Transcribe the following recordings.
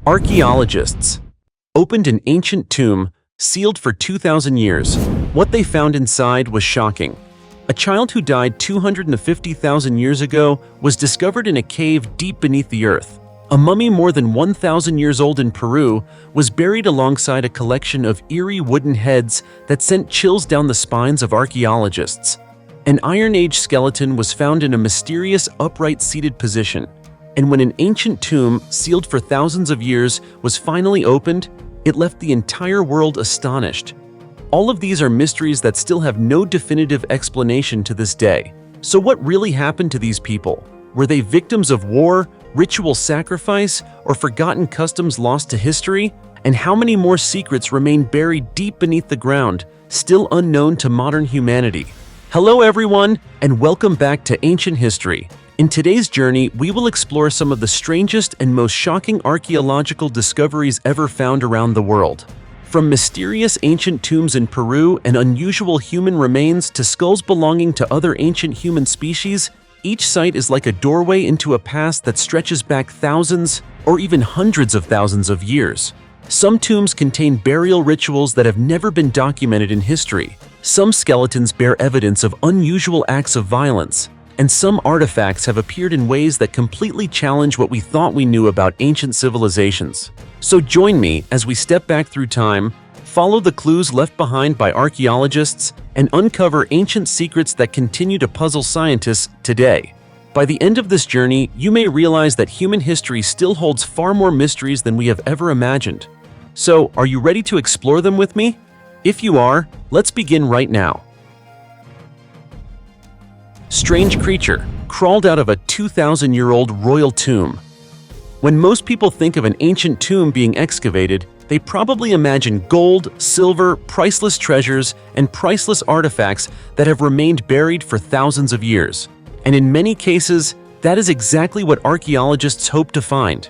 Archaeologists opened an ancient tomb sealed for 2,000 years. What they found inside was shocking. A child who died 250,000 years ago was discovered in a cave deep beneath the earth. A mummy more than 1,000 years old in Peru was buried alongside a collection of eerie wooden heads that sent chills down the spines of archaeologists. An Iron Age skeleton was found in a mysterious upright seated position. And when an ancient tomb, sealed for thousands of years, was finally opened, it left the entire world astonished. All of these are mysteries that still have no definitive explanation to this day. So what really happened to these people? Were they victims of war, ritual sacrifice, or forgotten customs lost to history? And how many more secrets remain buried deep beneath the ground, still unknown to modern humanity? Hello everyone, and welcome back to Ancient History. In today's journey, we will explore some of the strangest and most shocking archaeological discoveries ever found around the world. From mysterious ancient tombs in Peru and unusual human remains to skulls belonging to other ancient human species, each site is like a doorway into a past that stretches back thousands or even hundreds of thousands of years. Some tombs contain burial rituals that have never been documented in history. Some skeletons bear evidence of unusual acts of violence, and some artifacts have appeared in ways that completely challenge what we thought we knew about ancient civilizations. So join me as we step back through time, follow the clues left behind by archaeologists, and uncover ancient secrets that continue to puzzle scientists today. By the end of this journey, you may realize that human history still holds far more mysteries than we have ever imagined. So, are you ready to explore them with me? If you are, let's begin right now. Strange creature crawled out of a 2,000-year-old royal tomb. When most people think of an ancient tomb being excavated, they probably imagine gold, silver, priceless treasures, and priceless artifacts that have remained buried for thousands of years. And in many cases, that is exactly what archaeologists hope to find.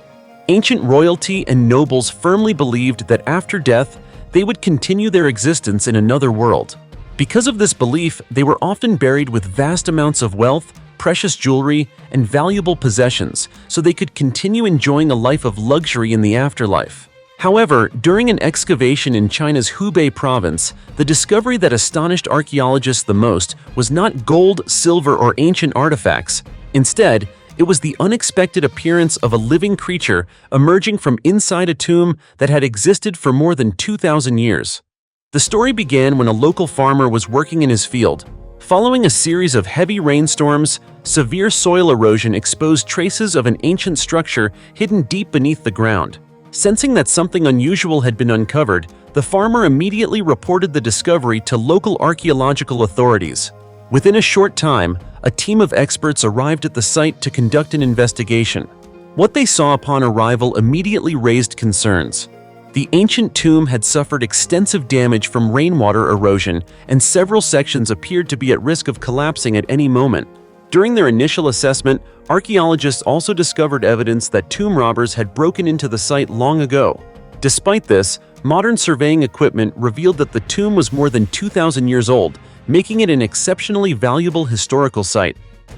Ancient royalty and nobles firmly believed that after death, they would continue their existence in another world. Because of this belief, they were often buried with vast amounts of wealth, precious jewelry, and valuable possessions, so they could continue enjoying a life of luxury in the afterlife. However, during an excavation in China's Hubei province, the discovery that astonished archaeologists the most was not gold, silver, or ancient artifacts. Instead, it was the unexpected appearance of a living creature emerging from inside a tomb that had existed for more than 2,000 years. The story began when a local farmer was working in his field. Following a series of heavy rainstorms, severe soil erosion exposed traces of an ancient structure hidden deep beneath the ground. Sensing that something unusual had been uncovered, the farmer immediately reported the discovery to local archaeological authorities. Within a short time, a team of experts arrived at the site to conduct an investigation. What they saw upon arrival immediately raised concerns. The ancient tomb had suffered extensive damage from rainwater erosion, and several sections appeared to be at risk of collapsing at any moment. During their initial assessment, archaeologists also discovered evidence that tomb robbers had broken into the site long ago. Despite this, modern surveying equipment revealed that the tomb was more than 2,000 years old, making it an exceptionally valuable historical site.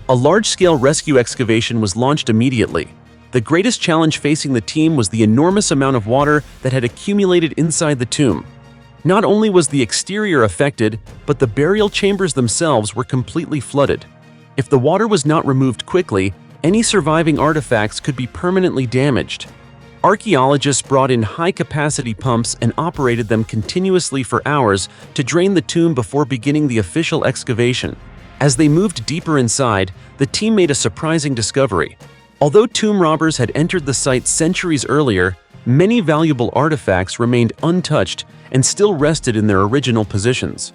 A large-scale rescue excavation was launched immediately. The greatest challenge facing the team was the enormous amount of water that had accumulated inside the tomb. Not only was the exterior affected, but the burial chambers themselves were completely flooded. If the water was not removed quickly, any surviving artifacts could be permanently damaged. Archaeologists brought in high-capacity pumps and operated them continuously for hours to drain the tomb before beginning the official excavation. As they moved deeper inside, the team made a surprising discovery. Although tomb robbers had entered the site centuries earlier, many valuable artifacts remained untouched and still rested in their original positions.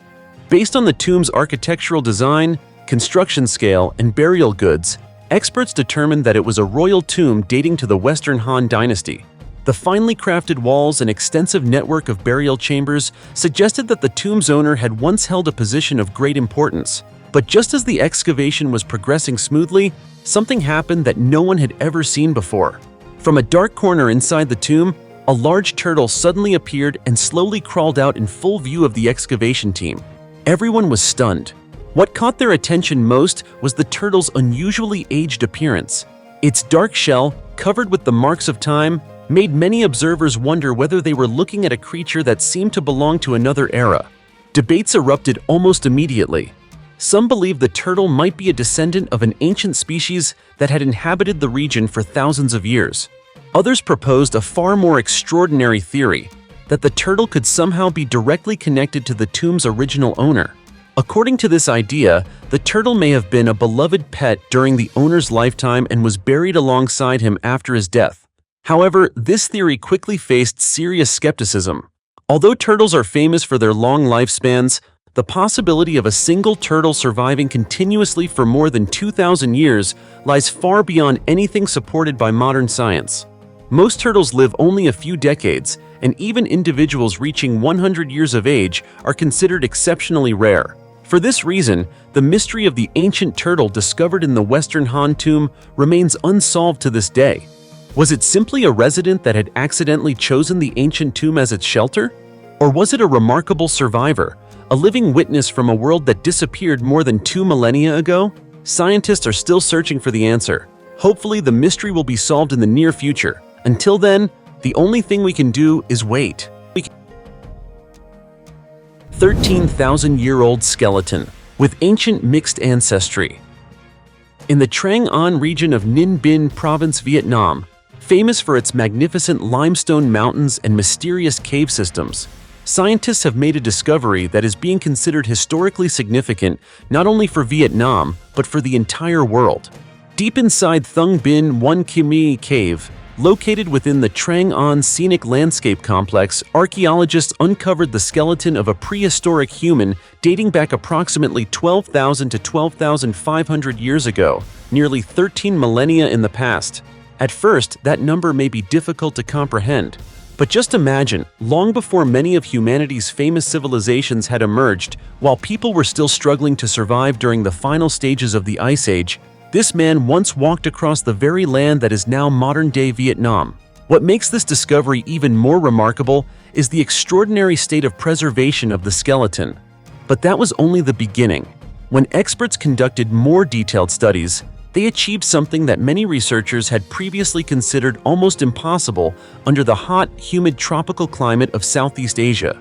Based on the tomb's architectural design, construction scale, and burial goods, experts determined that it was a royal tomb dating to the Western Han Dynasty. The finely crafted walls and extensive network of burial chambers suggested that the tomb's owner had once held a position of great importance. But just as the excavation was progressing smoothly, something happened that no one had ever seen before. From a dark corner inside the tomb, a large turtle suddenly appeared and slowly crawled out in full view of the excavation team. Everyone was stunned. What caught their attention most was the turtle's unusually aged appearance. Its dark shell, covered with the marks of time, made many observers wonder whether they were looking at a creature that seemed to belong to another era. Debates erupted almost immediately. Some believed the turtle might be a descendant of an ancient species that had inhabited the region for thousands of years. Others proposed a far more extraordinary theory, that the turtle could somehow be directly connected to the tomb's original owner. According to this idea, the turtle may have been a beloved pet during the owner's lifetime and was buried alongside him after his death. However, this theory quickly faced serious skepticism. Although turtles are famous for their long lifespans, the possibility of a single turtle surviving continuously for more than 2,000 years lies far beyond anything supported by modern science. Most turtles live only a few decades, and even individuals reaching 100 years of age are considered exceptionally rare. For this reason, the mystery of the ancient turtle discovered in the Western Han tomb remains unsolved to this day. Was it simply a resident that had accidentally chosen the ancient tomb as its shelter? Or was it a remarkable survivor, a living witness from a world that disappeared more than 2 millennia ago? Scientists are still searching for the answer. Hopefully, the mystery will be solved in the near future. Until then, the only thing we can do is wait. 13,000-year-old skeleton with ancient mixed ancestry. In the Trangan region of Ninh Binh Province, Vietnam, famous for its magnificent limestone mountains and mysterious cave systems, scientists have made a discovery that is being considered historically significant not only for Vietnam, but for the entire world. Deep inside Thung Binh 1 Kimi Cave, located within the Trangan Scenic Landscape Complex, archaeologists uncovered the skeleton of a prehistoric human dating back approximately 12,000 to 12,500 years ago, nearly 13 millennia in the past. At first, that number may be difficult to comprehend. But just imagine, long before many of humanity's famous civilizations had emerged, while people were still struggling to survive during the final stages of the Ice Age, this man once walked across the very land that is now modern-day Vietnam. What makes this discovery even more remarkable is the extraordinary state of preservation of the skeleton. But that was only the beginning. When experts conducted more detailed studies, they achieved something that many researchers had previously considered almost impossible under the hot, humid tropical climate of Southeast Asia.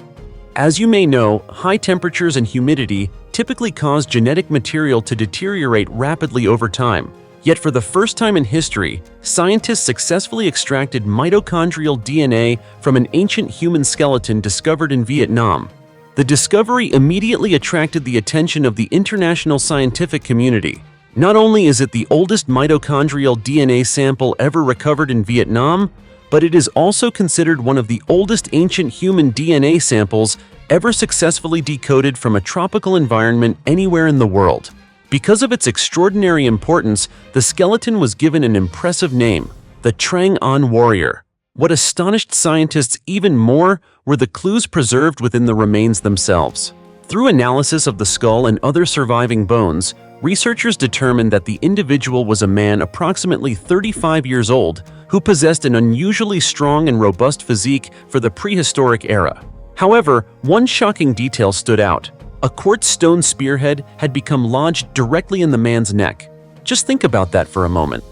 As you may know, high temperatures and humidity typically cause genetic material to deteriorate rapidly over time. Yet for the first time in history, scientists successfully extracted mitochondrial DNA from an ancient human skeleton discovered in Vietnam. The discovery immediately attracted the attention of the international scientific community. Not only is it the oldest mitochondrial DNA sample ever recovered in Vietnam, but it is also considered one of the oldest ancient human DNA samples ever successfully decoded from a tropical environment anywhere in the world. Because of its extraordinary importance, the skeleton was given an impressive name, the Trangan warrior. What astonished scientists even more were the clues preserved within the remains themselves. Through analysis of the skull and other surviving bones, researchers determined that the individual was a man approximately 35 years old who possessed an unusually strong and robust physique for the prehistoric era. However, one shocking detail stood out. A quartz stone spearhead had become lodged directly in the man's neck. Just think about that for a moment.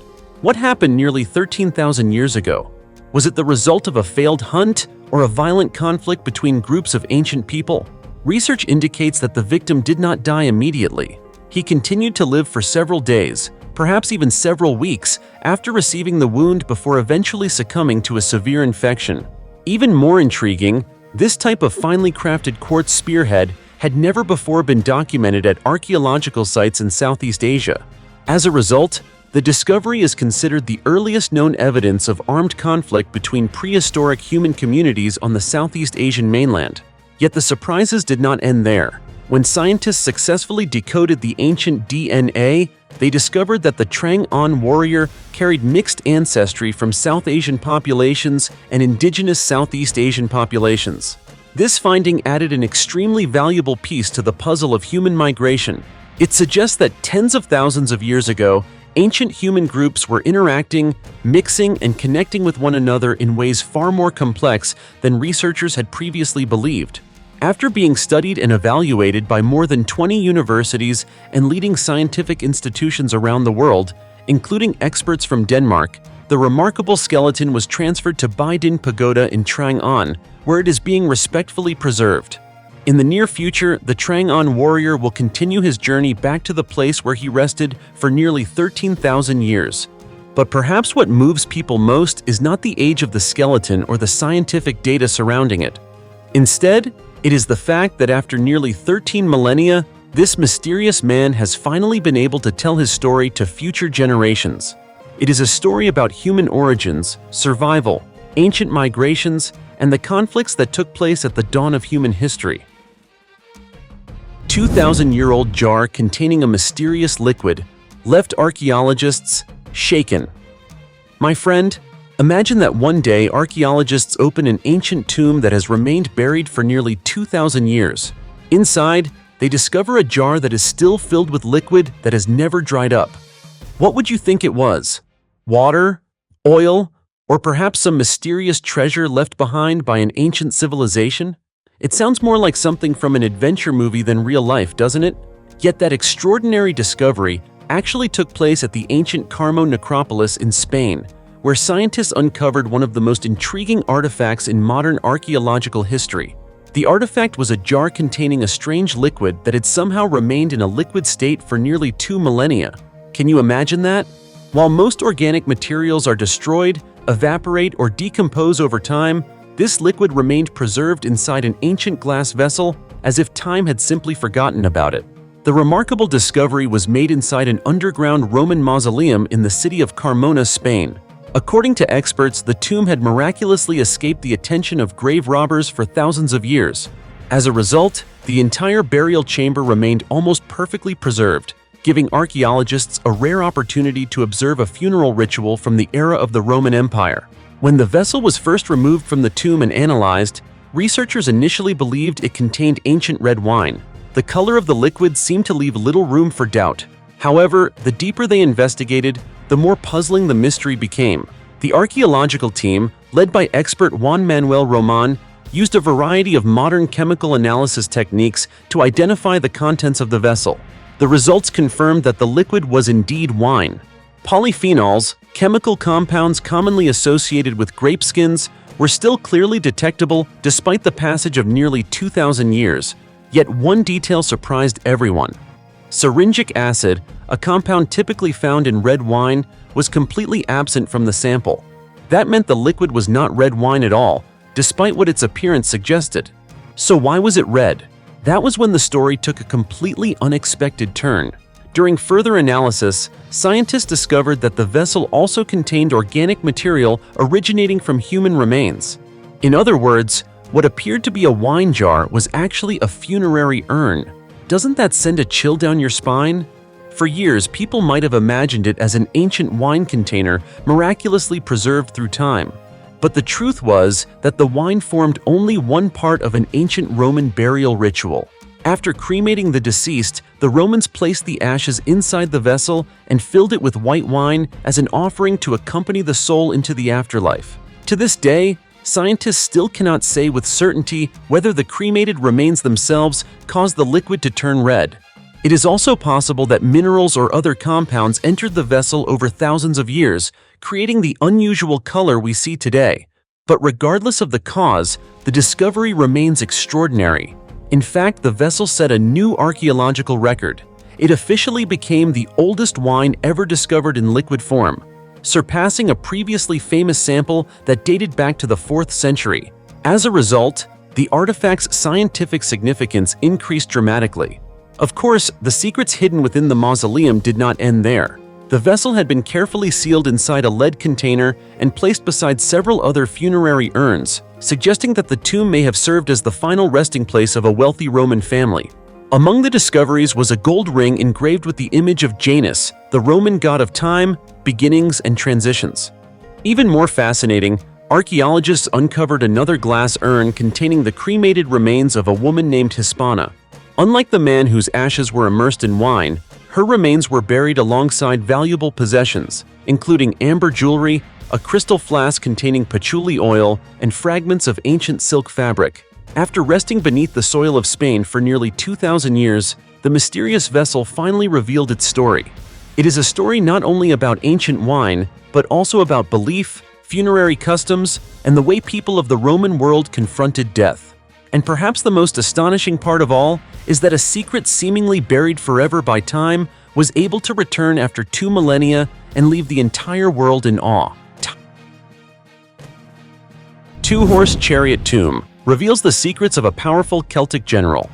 What happened nearly 13,000 years ago? Was it the result of a failed hunt or a violent conflict between groups of ancient people? Research indicates that the victim did not die immediately. He continued to live for several days, perhaps even several weeks, after receiving the wound before eventually succumbing to a severe infection. Even more intriguing, this type of finely crafted quartz spearhead had never before been documented at archaeological sites in Southeast Asia. As a result, the discovery is considered the earliest known evidence of armed conflict between prehistoric human communities on the Southeast Asian mainland. Yet the surprises did not end there. When scientists successfully decoded the ancient DNA, they discovered that the Trangan warrior carried mixed ancestry from South Asian populations and indigenous Southeast Asian populations. This finding added an extremely valuable piece to the puzzle of human migration. It suggests that tens of thousands of years ago, ancient human groups were interacting, mixing, and connecting with one another in ways far more complex than researchers had previously believed. After being studied and evaluated by more than 20 universities and leading scientific institutions around the world, including experts from Denmark, the remarkable skeleton was transferred to Baidin Pagoda in Trangan, where it is being respectfully preserved. In the near future, the Trangan warrior will continue his journey back to the place where he rested for nearly 13,000 years. But perhaps what moves people most is not the age of the skeleton or the scientific data surrounding it. Instead, it is the fact that after nearly 13 millennia, this mysterious man has finally been able to tell his story to future generations. It is a story about human origins, survival, ancient migrations, and the conflicts that took place at the dawn of human history. 2,000-year-old jar containing a mysterious liquid left archaeologists shaken. My friend, imagine that one day archaeologists open an ancient tomb that has remained buried for nearly 2,000 years. Inside, they discover a jar that is still filled with liquid that has never dried up. What would you think it was? Water? Oil? Or perhaps some mysterious treasure left behind by an ancient civilization? It sounds more like something from an adventure movie than real life, doesn't it? Yet that extraordinary discovery actually took place at the ancient Carmo necropolis in Spain, where scientists uncovered one of the most intriguing artifacts in modern archaeological history. The artifact was a jar containing a strange liquid that had somehow remained in a liquid state for nearly 2 millennia. Can you imagine that? While most organic materials are destroyed, evaporate, or decompose over time, this liquid remained preserved inside an ancient glass vessel as if time had simply forgotten about it. The remarkable discovery was made inside an underground Roman mausoleum in the city of Carmona, Spain. According to experts, the tomb had miraculously escaped the attention of grave robbers for thousands of years. As a result, the entire burial chamber remained almost perfectly preserved, giving archaeologists a rare opportunity to observe a funeral ritual from the era of the Roman Empire. When the vessel was first removed from the tomb and analyzed, researchers initially believed it contained ancient red wine. The color of the liquid seemed to leave little room for doubt. However, the deeper they investigated, the more puzzling the mystery became. The archaeological team, led by expert Juan Manuel Roman, used a variety of modern chemical analysis techniques to identify the contents of the vessel. The results confirmed that the liquid was indeed wine. Polyphenols, chemical compounds commonly associated with grape skins, were still clearly detectable despite the passage of nearly 2,000 years. Yet one detail surprised everyone. Syringic acid, a compound typically found in red wine, was completely absent from the sample. That meant the liquid was not red wine at all, despite what its appearance suggested. So why was it red? That was when the story took a completely unexpected turn. During further analysis, scientists discovered that the vessel also contained organic material originating from human remains. In other words, what appeared to be a wine jar was actually a funerary urn. Doesn't that send a chill down your spine? For years, people might have imagined it as an ancient wine container miraculously preserved through time. But the truth was that the wine formed only one part of an ancient Roman burial ritual. After cremating the deceased, the Romans placed the ashes inside the vessel and filled it with white wine as an offering to accompany the soul into the afterlife. To this day, scientists still cannot say with certainty whether the cremated remains themselves caused the liquid to turn red. It is also possible that minerals or other compounds entered the vessel over thousands of years, creating the unusual color we see today. But regardless of the cause, the discovery remains extraordinary. In fact, the vessel set a new archaeological record. It officially became the oldest wine ever discovered in liquid form, surpassing a previously famous sample that dated back to the 4th century. As a result, the artifact's scientific significance increased dramatically. Of course, the secrets hidden within the mausoleum did not end there. The vessel had been carefully sealed inside a lead container and placed beside several other funerary urns, suggesting that the tomb may have served as the final resting place of a wealthy Roman family. Among the discoveries was a gold ring engraved with the image of Janus, the Roman god of time, beginnings, and transitions. Even more fascinating, archaeologists uncovered another glass urn containing the cremated remains of a woman named Hispana. Unlike the man whose ashes were immersed in wine, her remains were buried alongside valuable possessions, including amber jewelry, a crystal flask containing patchouli oil, and fragments of ancient silk fabric. After resting beneath the soil of Spain for nearly 2,000 years, the mysterious vessel finally revealed its story. It is a story not only about ancient wine, but also about belief, funerary customs, and the way people of the Roman world confronted death. And perhaps the most astonishing part of all is that a secret seemingly buried forever by time was able to return after 2 millennia and leave the entire world in awe. Two-horse chariot tomb reveals the secrets of a powerful Celtic general.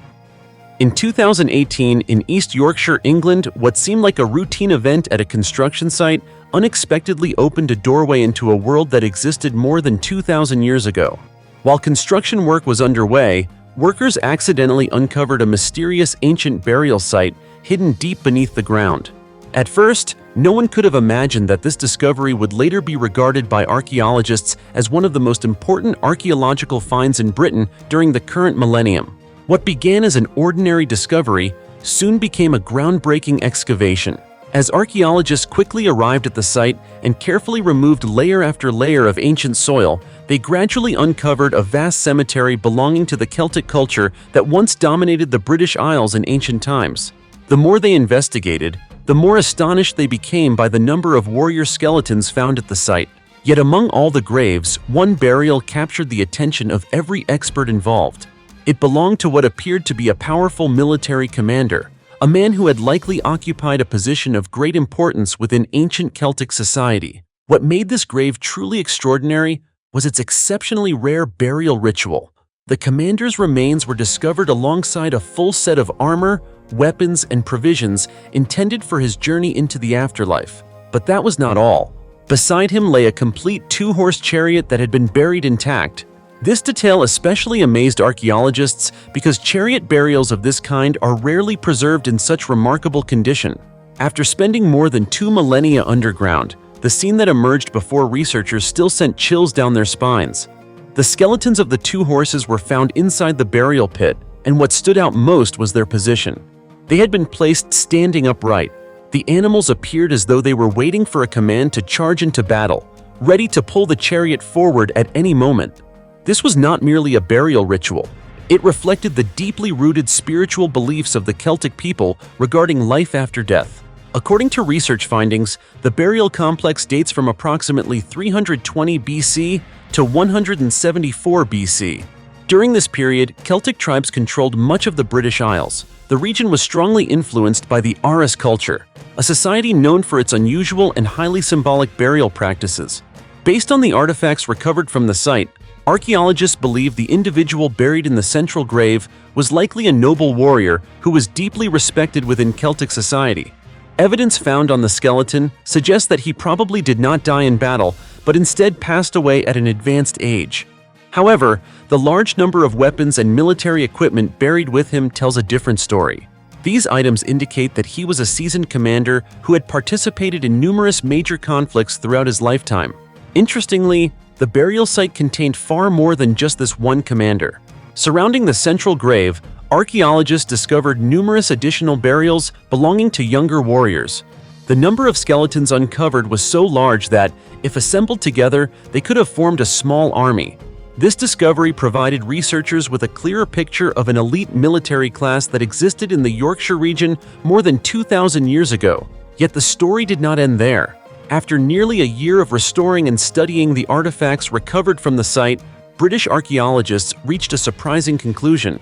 In 2018, in East Yorkshire, England, what seemed like a routine event at a construction site unexpectedly opened a doorway into a world that existed more than 2,000 years ago. While construction work was underway, workers accidentally uncovered a mysterious ancient burial site hidden deep beneath the ground. At first, no one could have imagined that this discovery would later be regarded by archaeologists as one of the most important archaeological finds in Britain during the current millennium. What began as an ordinary discovery soon became a groundbreaking excavation. As archaeologists quickly arrived at the site and carefully removed layer after layer of ancient soil, they gradually uncovered a vast cemetery belonging to the Celtic culture that once dominated the British Isles in ancient times. The more they investigated, the more astonished they became by the number of warrior skeletons found at the site. Yet among all the graves, one burial captured the attention of every expert involved. It belonged to what appeared to be a powerful military commander, a man who had likely occupied a position of great importance within ancient Celtic society. What made this grave truly extraordinary was its exceptionally rare burial ritual. The commander's remains were discovered alongside a full set of armor, weapons, and provisions intended for his journey into the afterlife. But that was not all. Beside him lay a complete 2-horse chariot that had been buried intact. This detail especially amazed archaeologists because chariot burials of this kind are rarely preserved in such remarkable condition. After spending more than 2 millennia underground, the scene that emerged before researchers still sent chills down their spines. The skeletons of the 2 horses were found inside the burial pit, and what stood out most was their position. They had been placed standing upright. The animals appeared as though they were waiting for a command to charge into battle, ready to pull the chariot forward at any moment. This was not merely a burial ritual. It reflected the deeply rooted spiritual beliefs of the Celtic people regarding life after death. According to research findings, the burial complex dates from approximately 320 BC to 174 BC. During this period, Celtic tribes controlled much of the British Isles. The region was strongly influenced by the Irish culture, a society known for its unusual and highly symbolic burial practices. Based on the artifacts recovered from the site, archaeologists believe the individual buried in the central grave was likely a noble warrior who was deeply respected within Celtic society. Evidence found on the skeleton suggests that he probably did not die in battle, but instead passed away at an advanced age. However, the large number of weapons and military equipment buried with him tells a different story. These items indicate that he was a seasoned commander who had participated in numerous major conflicts throughout his lifetime. Interestingly, the burial site contained far more than just this one commander. Surrounding the central grave, archaeologists discovered numerous additional burials belonging to younger warriors. The number of skeletons uncovered was so large that, if assembled together, they could have formed a small army. This discovery provided researchers with a clearer picture of an elite military class that existed in the Yorkshire region more than 2,000 years ago. Yet the story did not end there. After nearly a year of restoring and studying the artifacts recovered from the site, British archaeologists reached a surprising conclusion.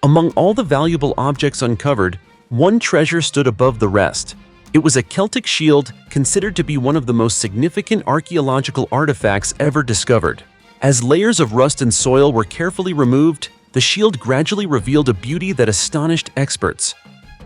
Among all the valuable objects uncovered, one treasure stood above the rest. It was a Celtic shield considered to be one of the most significant archaeological artifacts ever discovered. As layers of rust and soil were carefully removed, the shield gradually revealed a beauty that astonished experts.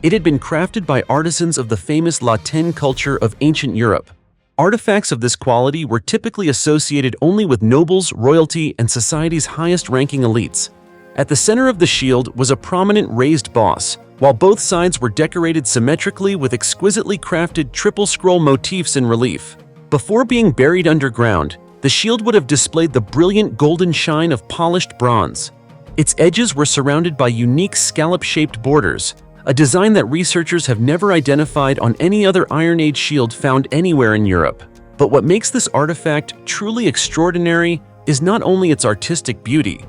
It had been crafted by artisans of the famous Latin culture of ancient Europe. Artifacts of this quality were typically associated only with nobles, royalty, and society's highest-ranking elites. At the center of the shield was a prominent raised boss, while both sides were decorated symmetrically with exquisitely crafted triple-scroll motifs in relief. Before being buried underground, the shield would have displayed the brilliant golden shine of polished bronze. Its edges were surrounded by unique scallop-shaped borders, a design that researchers have never identified on any other Iron Age shield found anywhere in Europe. But what makes this artifact truly extraordinary is not only its artistic beauty.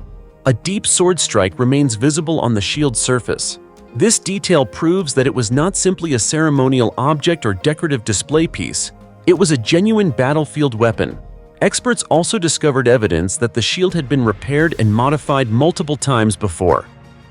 A deep sword strike remains visible on the shield's surface. This detail proves that it was not simply a ceremonial object or decorative display piece. It was a genuine battlefield weapon. Experts also discovered evidence that the shield had been repaired and modified multiple times before,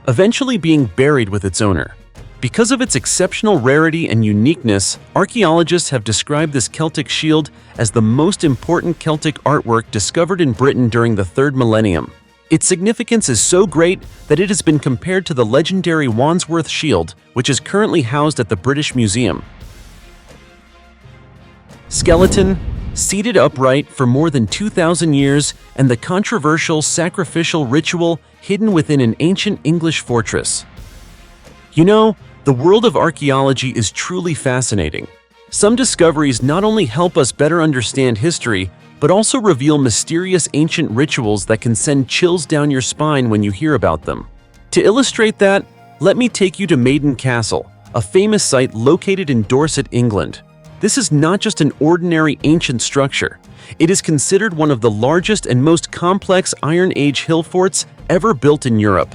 eventually being buried with its owner. Because of its exceptional rarity and uniqueness, archaeologists have described this Celtic shield as the most important Celtic artwork discovered in Britain during the 3rd millennium. Its significance is so great that it has been compared to the legendary Wandsworth shield, which is currently housed at the British Museum. Skeleton, seated upright for more than 2,000 years, and the controversial sacrificial ritual hidden within an ancient English fortress. You know, the world of archaeology is truly fascinating. Some discoveries not only help us better understand history, but also reveal mysterious ancient rituals that can send chills down your spine when you hear about them. To illustrate that, let me take you to Maiden Castle, a famous site located in Dorset, England. This is not just an ordinary ancient structure. It is considered one of the largest and most complex Iron Age hill forts ever built in Europe.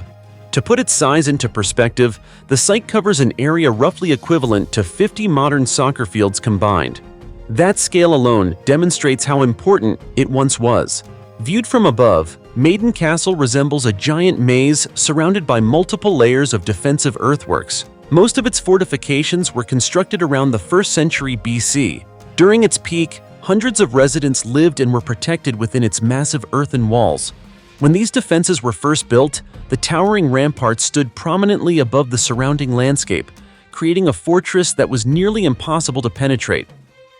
To put its size into perspective, the site covers an area roughly equivalent to 50 modern soccer fields combined. That scale alone demonstrates how important it once was. Viewed from above, Maiden Castle resembles a giant maze surrounded by multiple layers of defensive earthworks. Most of its fortifications were constructed around the 1st century BC. During its peak, hundreds of residents lived and were protected within its massive earthen walls. When these defenses were first built, the towering ramparts stood prominently above the surrounding landscape, creating a fortress that was nearly impossible to penetrate.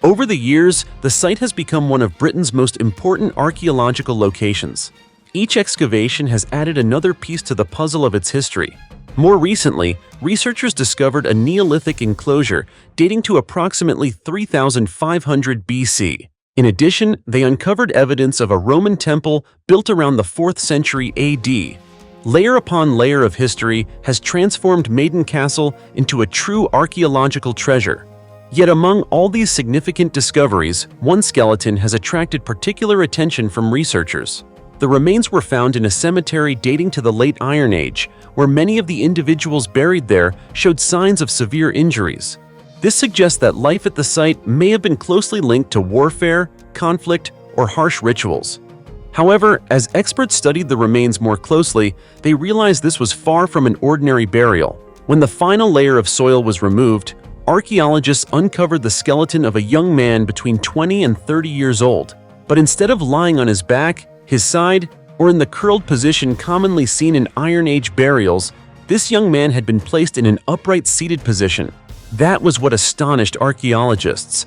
Over the years, the site has become one of Britain's most important archaeological locations. Each excavation has added another piece to the puzzle of its history. More recently, researchers discovered a Neolithic enclosure dating to approximately 3,500 BC. In addition, they uncovered evidence of a Roman temple built around the 4th century AD. Layer upon layer of history has transformed Maiden Castle into a true archaeological treasure. Yet among all these significant discoveries, one skeleton has attracted particular attention from researchers. The remains were found in a cemetery dating to the late Iron Age, where many of the individuals buried there showed signs of severe injuries. This suggests that life at the site may have been closely linked to warfare, conflict, or harsh rituals. However, as experts studied the remains more closely, they realized this was far from an ordinary burial. When the final layer of soil was removed, archaeologists uncovered the skeleton of a young man between 20 and 30 years old. But instead of lying on his back, his side, or in the curled position commonly seen in Iron Age burials, this young man had been placed in an upright seated position. That was what astonished archaeologists.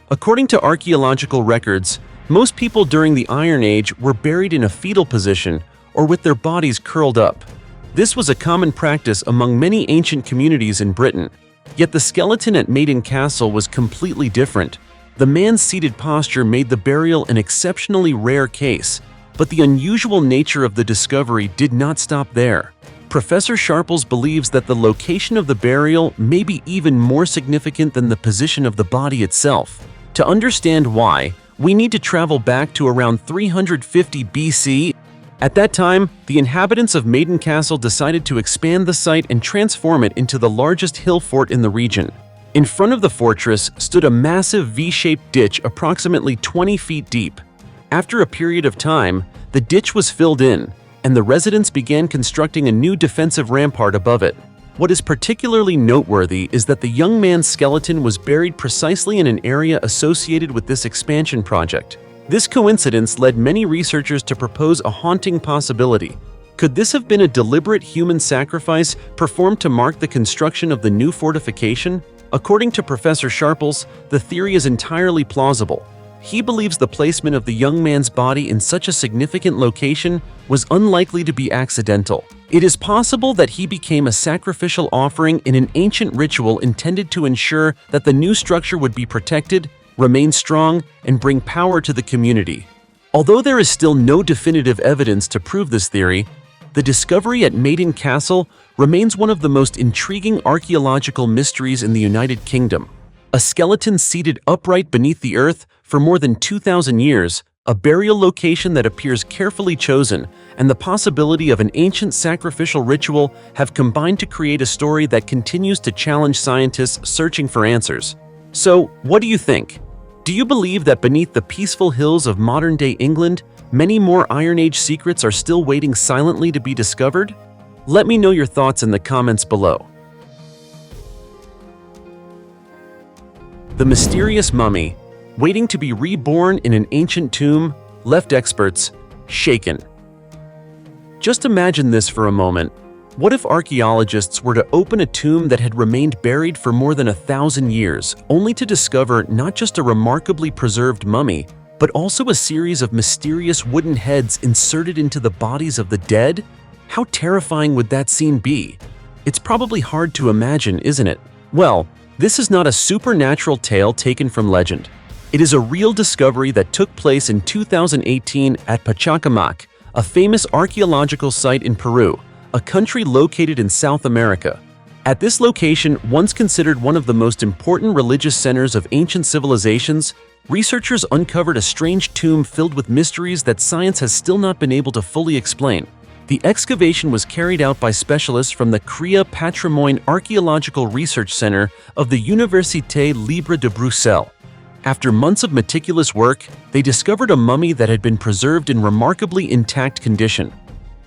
According to archaeological records, most people during the Iron Age were buried in a fetal position or with their bodies curled up. This was a common practice among many ancient communities in Britain. Yet the skeleton at Maiden Castle was completely different. The man's seated posture made the burial an exceptionally rare case, but the unusual nature of the discovery did not stop there. Professor Sharples believes that the location of the burial may be even more significant than the position of the body itself. To understand why, we need to travel back to around 350 BC. At that time, the inhabitants of Maiden Castle decided to expand the site and transform it into the largest hill fort in the region. In front of the fortress stood a massive V-shaped ditch approximately 20 feet deep. After a period of time, the ditch was filled in, and the residents began constructing a new defensive rampart above it. What is particularly noteworthy is that the young man's skeleton was buried precisely in an area associated with this expansion project. This coincidence led many researchers to propose a haunting possibility. Could this have been a deliberate human sacrifice performed to mark the construction of the new fortification? According to Professor Sharples, the theory is entirely plausible. He believes the placement of the young man's body in such a significant location was unlikely to be accidental. It is possible that he became a sacrificial offering in an ancient ritual intended to ensure that the new structure would be protected, remain strong, and bring power to the community. Although there is still no definitive evidence to prove this theory, the discovery at Maiden Castle remains one of the most intriguing archaeological mysteries in the United Kingdom. A skeleton seated upright beneath the earth for more than 2,000 years, a burial location that appears carefully chosen, and the possibility of an ancient sacrificial ritual have combined to create a story that continues to challenge scientists searching for answers. So, what do you think? Do you believe that beneath the peaceful hills of modern-day England, many more Iron Age secrets are still waiting silently to be discovered? Let me know your thoughts in the comments below. The mysterious mummy, waiting to be reborn in an ancient tomb, left experts shaken. Just imagine this for a moment. What if archaeologists were to open a tomb that had remained buried for more than 1,000 years, only to discover not just a remarkably preserved mummy, but also a series of mysterious wooden heads inserted into the bodies of the dead? How terrifying would that scene be? It's probably hard to imagine, isn't it? Well, this is not a supernatural tale taken from legend. It is a real discovery that took place in 2018 at Pachacamac, a famous archaeological site in Peru, a country located in South America. At this location, once considered one of the most important religious centers of ancient civilizations, researchers uncovered a strange tomb filled with mysteries that science has still not been able to fully explain. The excavation was carried out by specialists from the Cria Patrimoine Archaeological Research Center of the Université Libre de Bruxelles. After months of meticulous work, they discovered a mummy that had been preserved in remarkably intact condition.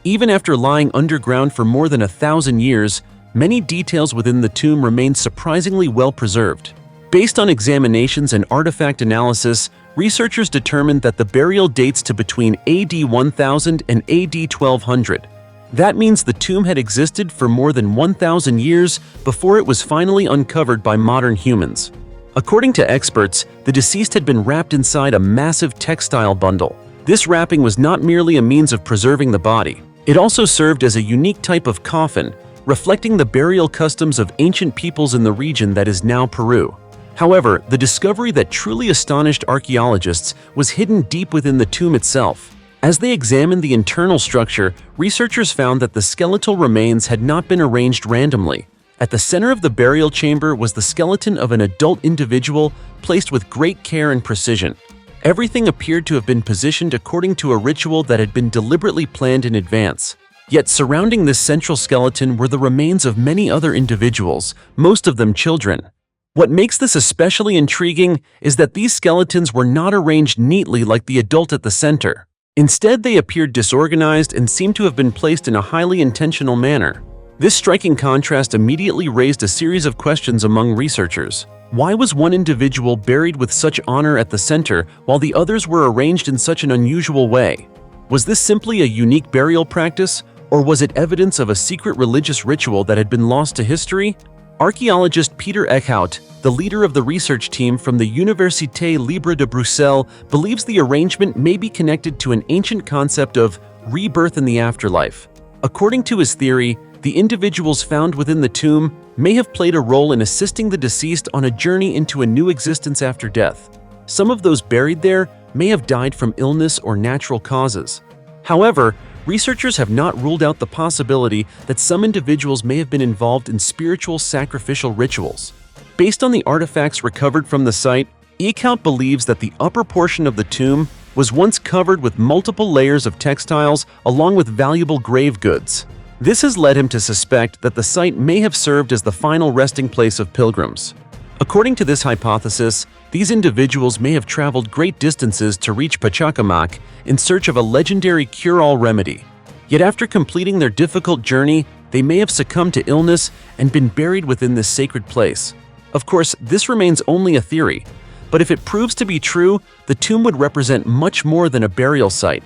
Even after lying underground for more than 1,000 years, many details within the tomb remained surprisingly well preserved. Based on examinations and artifact analysis, researchers determined that the burial dates to between AD 1000 and AD 1200. That means the tomb had existed for more than 1,000 years before it was finally uncovered by modern humans. According to experts, the deceased had been wrapped inside a massive textile bundle. This wrapping was not merely a means of preserving the body. It also served as a unique type of coffin, reflecting the burial customs of ancient peoples in the region that is now Peru. However, the discovery that truly astonished archaeologists was hidden deep within the tomb itself. As they examined the internal structure, researchers found that the skeletal remains had not been arranged randomly. At the center of the burial chamber was the skeleton of an adult individual placed with great care and precision. Everything appeared to have been positioned according to a ritual that had been deliberately planned in advance. Yet surrounding this central skeleton were the remains of many other individuals, most of them children. What makes this especially intriguing is that these skeletons were not arranged neatly like the adult at the center. Instead, they appeared disorganized and seemed to have been placed in a highly intentional manner. This striking contrast immediately raised a series of questions among researchers. Why was one individual buried with such honor at the center while the others were arranged in such an unusual way? Was this simply a unique burial practice, or was it evidence of a secret religious ritual that had been lost to history? Archaeologist Peter Eckhout, the leader of the research team from the Université Libre de Bruxelles, believes the arrangement may be connected to an ancient concept of rebirth in the afterlife. According to his theory, the individuals found within the tomb may have played a role in assisting the deceased on a journey into a new existence after death. Some of those buried there may have died from illness or natural causes. However, researchers have not ruled out the possibility that some individuals may have been involved in spiritual sacrificial rituals. Based on the artifacts recovered from the site, Eckhout believes that the upper portion of the tomb was once covered with multiple layers of textiles along with valuable grave goods. This has led him to suspect that the site may have served as the final resting place of pilgrims. According to this hypothesis, these individuals may have traveled great distances to reach Pachacamac in search of a legendary cure-all remedy. Yet after completing their difficult journey, they may have succumbed to illness and been buried within this sacred place. Of course, this remains only a theory, but if it proves to be true, the tomb would represent much more than a burial site.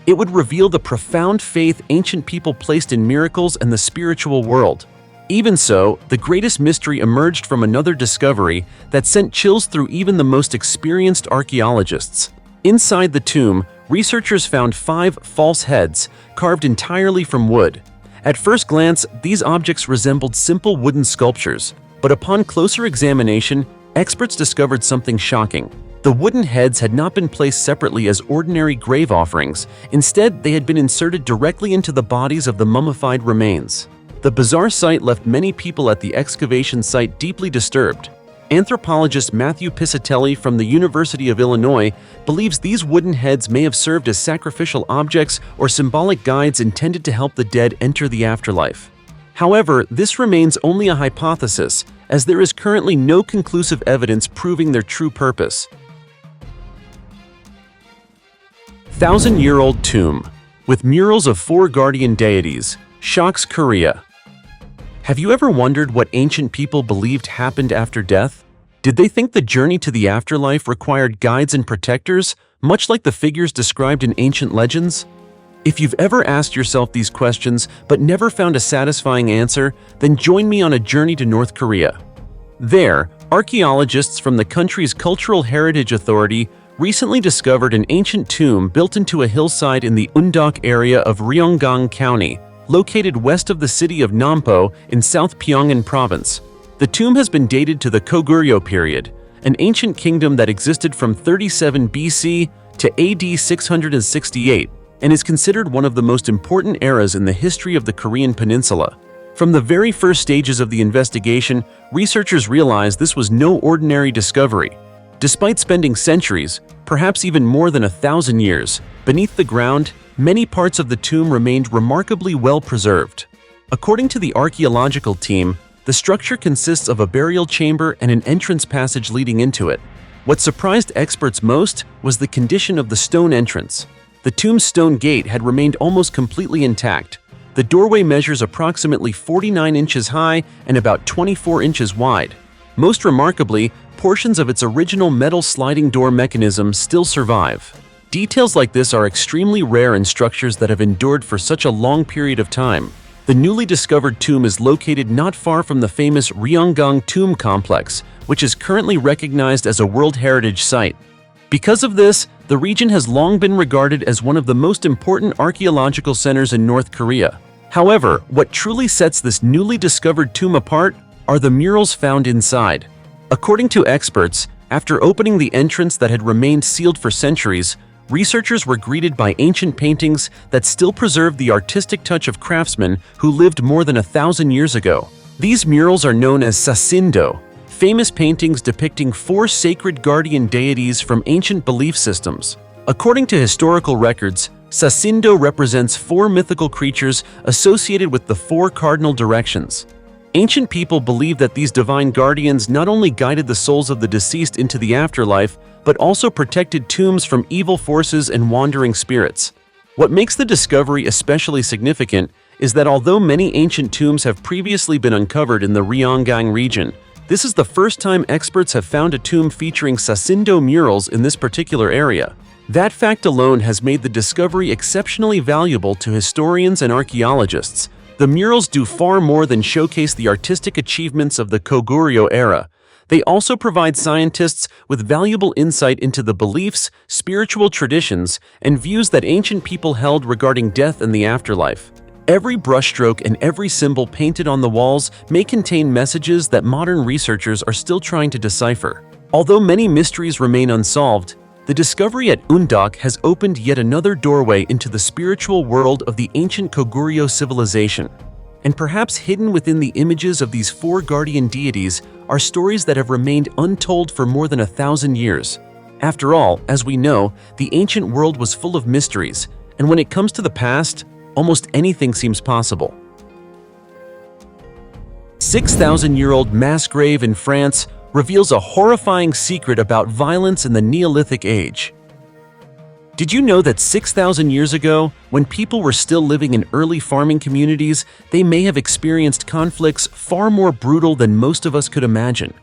It would reveal the profound faith ancient people placed in miracles and the spiritual world. Even so, the greatest mystery emerged from another discovery that sent chills through even the most experienced archaeologists. Inside the tomb, researchers found 5 false heads, carved entirely from wood. At first glance, these objects resembled simple wooden sculptures, but upon closer examination, experts discovered something shocking. The wooden heads had not been placed separately as ordinary grave offerings. Instead, they had been inserted directly into the bodies of the mummified remains. The bizarre sight left many people at the excavation site deeply disturbed. Anthropologist Matthew Piscitelli from the University of Illinois believes these wooden heads may have served as sacrificial objects or symbolic guides intended to help the dead enter the afterlife. However, this remains only a hypothesis, as there is currently no conclusive evidence proving their true purpose. 1,000-year-old tomb with murals of 4 guardian deities shocks Korea. Have you ever wondered what ancient people believed happened after death? Did they think the journey to the afterlife required guides and protectors, much like the figures described in ancient legends? If you've ever asked yourself these questions but never found a satisfying answer, then join me on a journey to North Korea. There, archaeologists from the country's Cultural Heritage Authority recently discovered an ancient tomb built into a hillside in the Undok area of Ryonggang County, located west of the city of Nampo in South Pyongan Province. The tomb has been dated to the Goguryeo period, an ancient kingdom that existed from 37 BC to AD 668, and is considered one of the most important eras in the history of the Korean peninsula. From the very first stages of the investigation, researchers realized this was no ordinary discovery. Despite spending centuries, perhaps even more than 1,000 years, beneath the ground, many parts of the tomb remained remarkably well preserved. According to the archaeological team, the structure consists of a burial chamber and an entrance passage leading into it. What surprised experts most was the condition of the stone entrance. The tomb's stone gate had remained almost completely intact. The doorway measures approximately 49 inches high and about 24 inches wide. Most remarkably, portions of its original metal sliding door mechanism still survive. Details like this are extremely rare in structures that have endured for such a long period of time. The newly discovered tomb is located not far from the famous Ryonggang Tomb Complex, which is currently recognized as a World Heritage Site. Because of this, the region has long been regarded as one of the most important archaeological centers in North Korea. However, what truly sets this newly discovered tomb apart are the murals found inside. According to experts, after opening the entrance that had remained sealed for centuries, researchers were greeted by ancient paintings that still preserve the artistic touch of craftsmen who lived more than 1,000 years ago. These murals are known as sasindo, famous paintings depicting 4 sacred guardian deities from ancient belief systems. According to historical records, sasindo represents 4 mythical creatures associated with the 4 cardinal directions. Ancient people believed that these divine guardians not only guided the souls of the deceased into the afterlife, but also protected tombs from evil forces and wandering spirits. What makes the discovery especially significant is that although many ancient tombs have previously been uncovered in the Ryonggang region, this is the first time experts have found a tomb featuring sasindo murals in this particular area. That fact alone has made the discovery exceptionally valuable to historians and archaeologists. The murals do far more than showcase the artistic achievements of the Goguryeo era. They also provide scientists with valuable insight into the beliefs, spiritual traditions, and views that ancient people held regarding death and the afterlife. Every brushstroke and every symbol painted on the walls may contain messages that modern researchers are still trying to decipher. Although many mysteries remain unsolved, the discovery at Undok has opened yet another doorway into the spiritual world of the ancient Goguryeo civilization. And perhaps hidden within the images of these 4 guardian deities are stories that have remained untold for more than 1,000 years. After all, as we know, the ancient world was full of mysteries, and when it comes to the past, almost anything seems possible. 6,000-year-old mass grave in France reveals a horrifying secret about violence in the Neolithic age. Did you know that 6,000 years ago, when people were still living in early farming communities, they may have experienced conflicts far more brutal than most of us could imagine?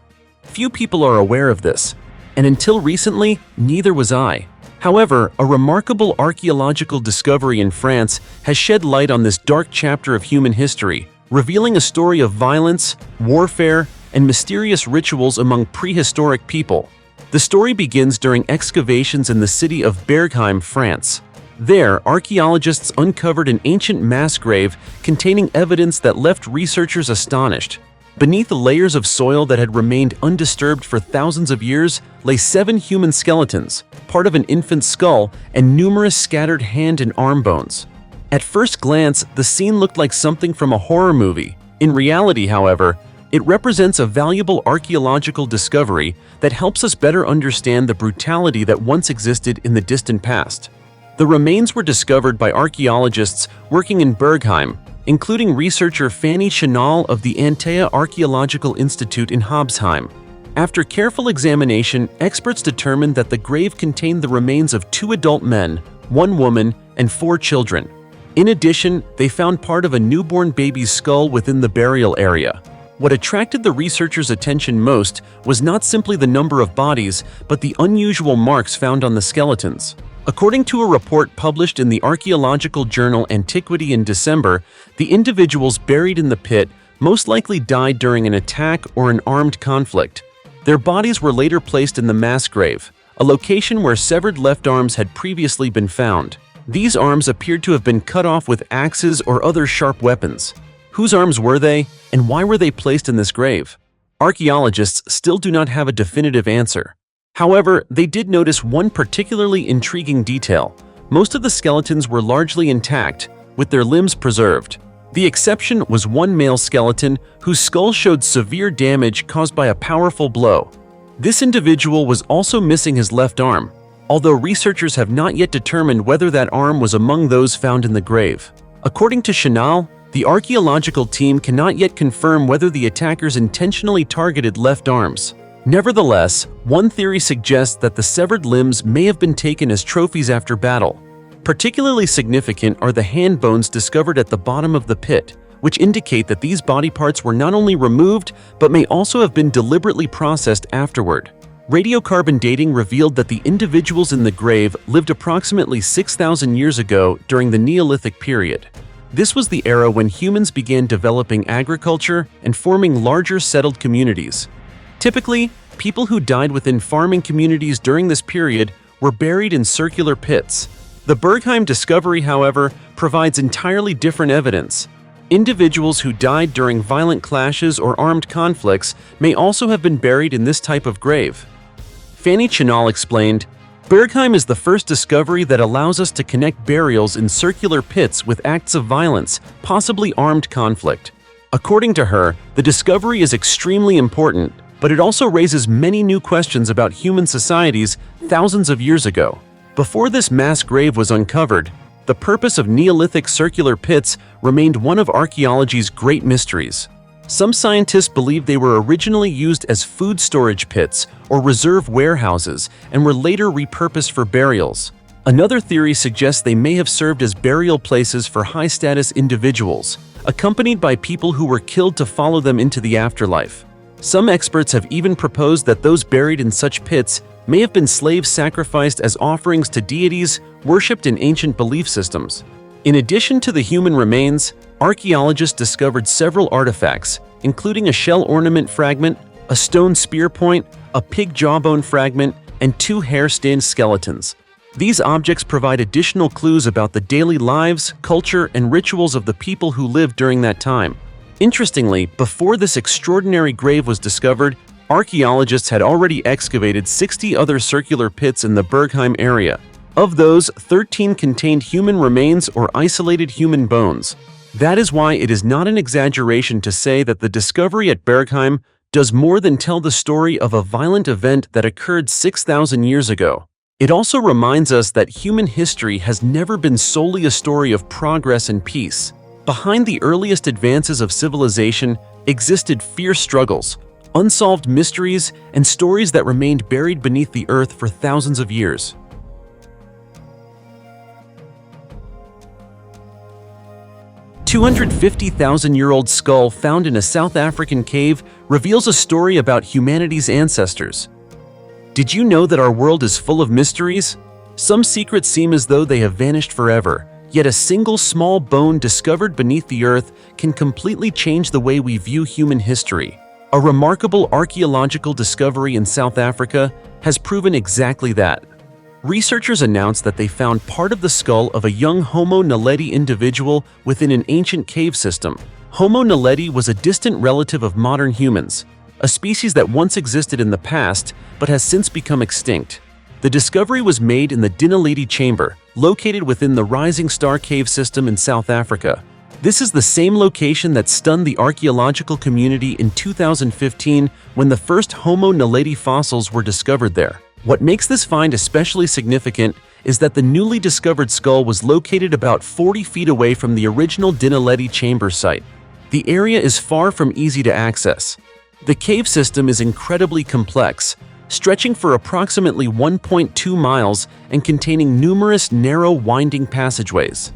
Few people are aware of this, and until recently, neither was I. However, a remarkable archaeological discovery in France has shed light on this dark chapter of human history, revealing a story of violence, warfare, and mysterious rituals among prehistoric people. The story begins during excavations in the city of Bergheim, France. There, archaeologists uncovered an ancient mass grave containing evidence that left researchers astonished. Beneath the layers of soil that had remained undisturbed for thousands of years lay 7 human skeletons, part of an infant's skull, and numerous scattered hand and arm bones. At first glance, the scene looked like something from a horror movie. In reality, however, it represents a valuable archaeological discovery that helps us better understand the brutality that once existed in the distant past. The remains were discovered by archaeologists working in Bergheim, including researcher Fanny Chanal of the Antea Archaeological Institute in Hobsheim. After careful examination, experts determined that the grave contained the remains of 2 adult men, 1 woman, and 4 children. In addition, they found part of a newborn baby's skull within the burial area. What attracted the researchers' attention most was not simply the number of bodies, but the unusual marks found on the skeletons. According to a report published in the archaeological journal Antiquity in December, the individuals buried in the pit most likely died during an attack or an armed conflict. Their bodies were later placed in the mass grave, a location where severed left arms had previously been found. These arms appeared to have been cut off with axes or other sharp weapons. Whose arms were they, and why were they placed in this grave? Archaeologists still do not have a definitive answer. However, they did notice one particularly intriguing detail. Most of the skeletons were largely intact, with their limbs preserved. The exception was one male skeleton whose skull showed severe damage caused by a powerful blow. This individual was also missing his left arm, although researchers have not yet determined whether that arm was among those found in the grave. According to Chanel, the archaeological team cannot yet confirm whether the attackers intentionally targeted left arms. Nevertheless, one theory suggests that the severed limbs may have been taken as trophies after battle. Particularly significant are the hand bones discovered at the bottom of the pit, which indicate that these body parts were not only removed, but may also have been deliberately processed afterward. Radiocarbon dating revealed that the individuals in the grave lived approximately 6,000 years ago during the Neolithic period. This was the era when humans began developing agriculture and forming larger settled communities. Typically, people who died within farming communities during this period were buried in circular pits. The Bergheim discovery, however, provides entirely different evidence. Individuals who died during violent clashes or armed conflicts may also have been buried in this type of grave. Fanny Chanel explained, "Bergheim is the first discovery that allows us to connect burials in circular pits with acts of violence, possibly armed conflict." According to her, the discovery is extremely important, but it also raises many new questions about human societies thousands of years ago. Before this mass grave was uncovered, the purpose of Neolithic circular pits remained one of archaeology's great mysteries. Some scientists believe they were originally used as food storage pits or reserve warehouses and were later repurposed for burials. Another theory suggests they may have served as burial places for high-status individuals, accompanied by people who were killed to follow them into the afterlife. Some experts have even proposed that those buried in such pits may have been slaves sacrificed as offerings to deities worshipped in ancient belief systems. In addition to the human remains, archaeologists discovered several artifacts, including a shell ornament fragment, a stone spear point, a pig jawbone fragment, and 2 hair-stained skeletons. These objects provide additional clues about the daily lives, culture, and rituals of the people who lived during that time. Interestingly, before this extraordinary grave was discovered, archaeologists had already excavated 60 other circular pits in the Bergheim area. Of those, 13 contained human remains or isolated human bones. That is why it is not an exaggeration to say that the discovery at Bergheim does more than tell the story of a violent event that occurred 6,000 years ago. It also reminds us that human history has never been solely a story of progress and peace. Behind the earliest advances of civilization existed fierce struggles, unsolved mysteries, and stories that remained buried beneath the earth for thousands of years. A 250,000-year-old skull found in a South African cave reveals a story about humanity's ancestors. Did you know that our world is full of mysteries? Some secrets seem as though they have vanished forever. Yet a single small bone discovered beneath the earth can completely change the way we view human history. A remarkable archaeological discovery in South Africa has proven exactly that. Researchers announced that they found part of the skull of a young Homo naledi individual within an ancient cave system. Homo naledi was a distant relative of modern humans, a species that once existed in the past but has since become extinct. The discovery was made in the Dinaledi Chamber, located within the Rising Star Cave system in South Africa. This is the same location that stunned the archaeological community in 2015 when the first Homo naledi fossils were discovered there. What makes this find especially significant is that the newly discovered skull was located about 40 feet away from the original Dinaledi Chamber site. The area is far from easy to access. The cave system is incredibly complex, stretching for approximately 1.2 miles and containing numerous narrow, winding passageways.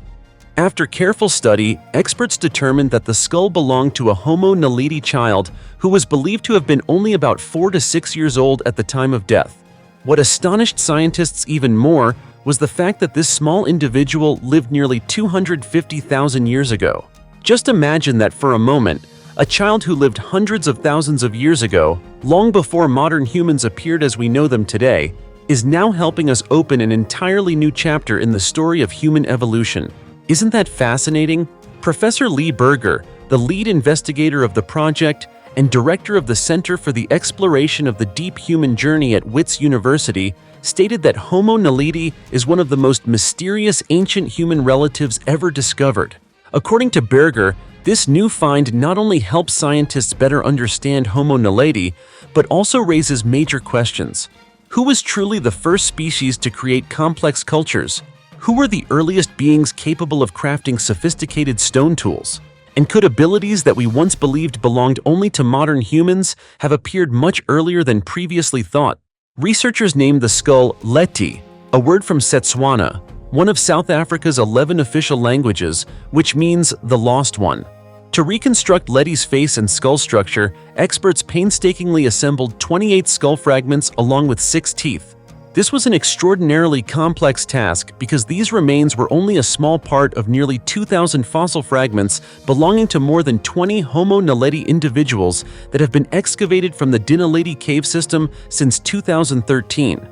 After careful study, experts determined that the skull belonged to a Homo naledi child who was believed to have been only about 4 to 6 years old at the time of death. What astonished scientists even more was the fact that this small individual lived nearly 250,000 years ago. Just imagine that for a moment. A child who lived hundreds of thousands of years ago, long before modern humans appeared as we know them today, is now helping us open an entirely new chapter in the story of human evolution. Isn't that fascinating? Professor Lee Berger, the lead investigator of the project and director of the Center for the Exploration of the Deep Human Journey at Wits University, stated that Homo naledi is one of the most mysterious ancient human relatives ever discovered. According to Berger, this new find not only helps scientists better understand Homo naledi, but also raises major questions. Who was truly the first species to create complex cultures? Who were the earliest beings capable of crafting sophisticated stone tools? And could abilities that we once believed belonged only to modern humans have appeared much earlier than previously thought? Researchers named the skull Leti, a word from Setswana, one of South Africa's 11 official languages, which means the lost one. To reconstruct Leti's face and skull structure, experts painstakingly assembled 28 skull fragments along with 6 teeth. This was an extraordinarily complex task because these remains were only a small part of nearly 2,000 fossil fragments belonging to more than 20 Homo naledi individuals that have been excavated from the Dinaledi cave system since 2013.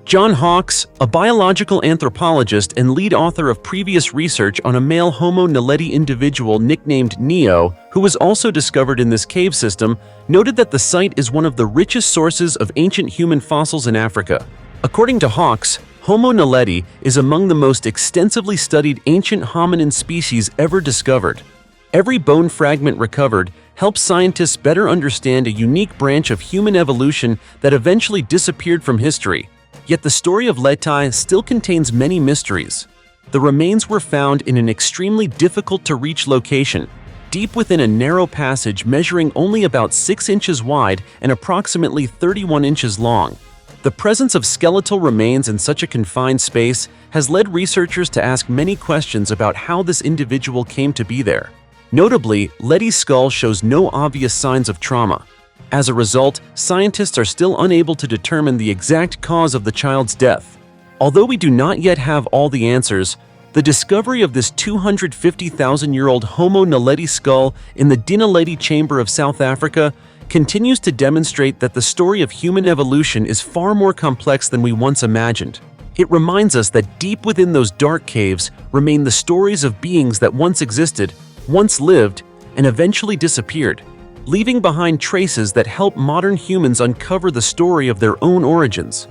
John Hawkes, a biological anthropologist and lead author of previous research on a male Homo naledi individual nicknamed Neo, who was also discovered in this cave system, noted that the site is one of the richest sources of ancient human fossils in Africa. According to Hawkes, Homo naledi is among the most extensively studied ancient hominin species ever discovered. Every bone fragment recovered helps scientists better understand a unique branch of human evolution that eventually disappeared from history. Yet the story of Leti still contains many mysteries. The remains were found in an extremely difficult-to-reach location, deep within a narrow passage measuring only about 6 inches wide and approximately 31 inches long. The presence of skeletal remains in such a confined space has led researchers to ask many questions about how this individual came to be there. Notably, Leti's skull shows no obvious signs of trauma. As a result, scientists are still unable to determine the exact cause of the child's death. Although we do not yet have all the answers, the discovery of this 250,000-year-old Homo naledi skull in the Dinaledi Chamber of South Africa continues to demonstrate that the story of human evolution is far more complex than we once imagined. It reminds us that deep within those dark caves remain the stories of beings that once existed, once lived, and eventually disappeared, leaving behind traces that help modern humans uncover the story of their own origins.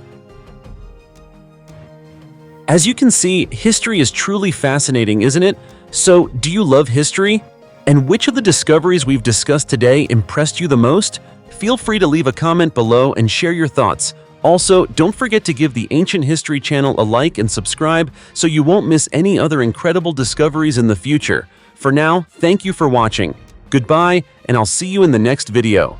As you can see, history is truly fascinating, isn't it? So, do you love history? And which of the discoveries we've discussed today impressed you the most? Feel free to leave a comment below and share your thoughts. Also, don't forget to give the Ancient History channel a like and subscribe so you won't miss any other incredible discoveries in the future. For now, thank you for watching. Goodbye, and I'll see you in the next video.